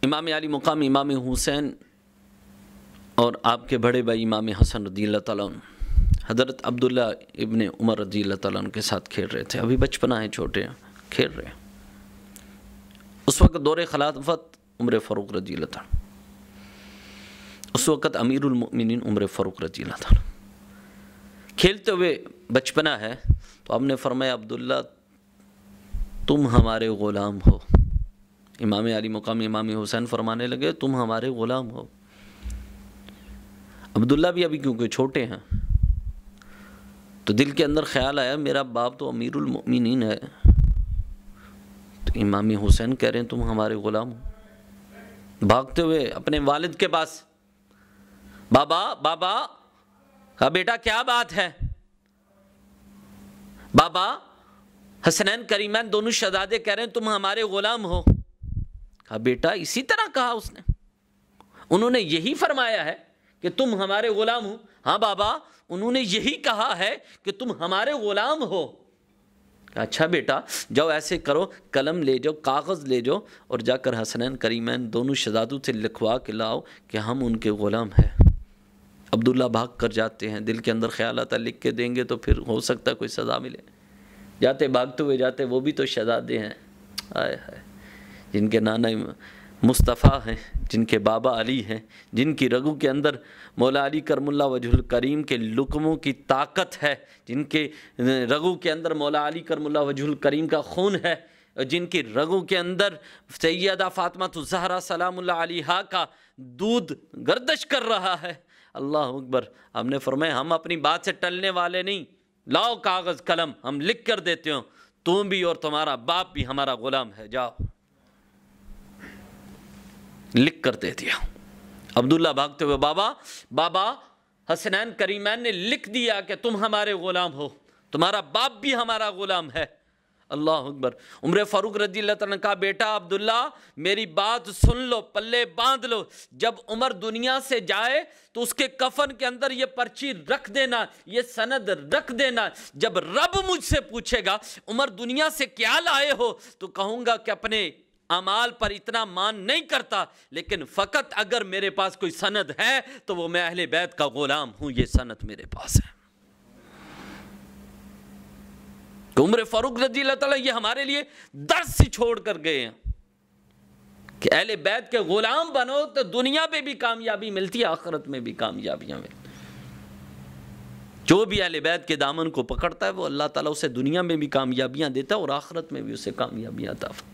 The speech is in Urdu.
امام علی مقام امام حسین اور آپ کے بڑے بھائی امام حسن رضی اللہ تعالیٰ عنہ حضرت عبداللہ ابن عمر رضی اللہ تعالیٰ عنہ کے ساتھ کھیل رہے تھے. ابھی بچپنا ہے، چھوٹے ہیں، کھیل رہے ہیں. اس وقت دور خلافت عمر فاروق رضی اللہ تعالیٰ، اس وقت امیر المؤمنین عمر فاروق رضی اللہ تعالیٰ. کھیلتے ہوئے بچپنا ہے تو آپ نے فرمایا عبداللہ تم ہمارے غلام ہو. امام علی مقام امام حسین فرمانے لگے تم ہمارے غلام ہو. عبداللہ بھی ابھی کیونکہ چھوٹے ہیں تو دل کے اندر خیال آیا میرا باپ تو امیر المؤمنین ہے، تو امام حسین کہہ رہے ہیں تم ہمارے غلام ہو. بھاگتے ہوئے اپنے والد کے پاس، بابا بابا، کہا بیٹا کیا بات ہے؟ بابا حسنین کریمین دونوں شہزادے کہہ رہے ہیں تم ہمارے غلام ہو. کہا بیٹا اسی طرح کہا اس نے، انہوں نے یہی فرمایا ہے کہ تم ہمارے غلام ہو. ہاں بابا انہوں نے یہی کہا ہے کہ تم ہمارے غلام ہو. اچھا بیٹا جاؤ ایسے کرو، قلم لے جاؤ، کاغذ لے جاؤ اور جا کر حسنین کریمین دونوں شہزادوں سے لکھوا کے لاؤ کہ ہم ان کے غلام ہیں. عبداللہ بھاگ کر جاتے ہیں، دل کے اندر خیال آتا لکھ کے دیں گے تو پھر ہو سکتا ہے کوئی سزا ملے. جاتے بھاگتے ہوئے جاتے، وہ بھی تو شہزادے ہیں، آئے ہائے، جن کے نانا مصطفیٰ ہیں، جن کے بابا علی ہیں، جن کی رگوں کے اندر مولا علی کرم اللہ وجہ الکریم کے لقموں کی طاقت ہے، جن کے رگوں کے اندر مولا علی کرم اللہ وجہ الکریم کا خون ہے، جن کی رگوں کے اندر سیدہ فاطمہ الزہرا سلام اللہ علیہا کا دودھ گردش کر رہا ہے. اللہ اکبر. ہم نے فرمایا ہم اپنی بات سے ٹلنے والے نہیں، لاؤ کاغذ قلم ہم لکھ کر دیتے ہوں، تم بھی اور تمہارا باپ بھی ہمارا غلام ہے، جاؤ. لکھ کر دے دیا. عبداللہ بھاگتے ہوئے بابا بابا حسنین کریمین نے لکھ دیا کہ تم ہمارے غلام ہو، تمہارا باپ بھی ہمارا غلام ہے. اللہ اکبر. عمر فاروق رضی اللہ تعالیٰ نے کہا بیٹا عبداللہ میری بات سن لو، پلے باندھ لو، جب عمر دنیا سے جائے تو اس کے کفن کے اندر یہ پرچی رکھ دینا، یہ سند رکھ دینا. جب رب مجھ سے پوچھے گا عمر دنیا سے کیا لائے ہو تو کہوں گا کہ اپنے اعمال پر اتنا مان نہیں کرتا، لیکن فقط اگر میرے پاس کوئی سند ہے تو وہ میں اہل بیت کا غلام ہوں، یہ سند میرے پاس ہے. تو عمر فاروق رضی اللہ تعالیٰ یہ ہمارے لیے درس ہی چھوڑ کر گئے ہیں کہ اہل بیت کے غلام بنو تو دنیا پہ بھی کامیابی ملتی ہے، آخرت میں بھی کامیابیاں ملتی. جو بھی اہل بیت کے دامن کو پکڑتا ہے وہ اللہ تعالیٰ اسے دنیا میں بھی کامیابیاں دیتا ہے اور آخرت میں بھی اسے کامیابیاں عطا فرماتا ہے.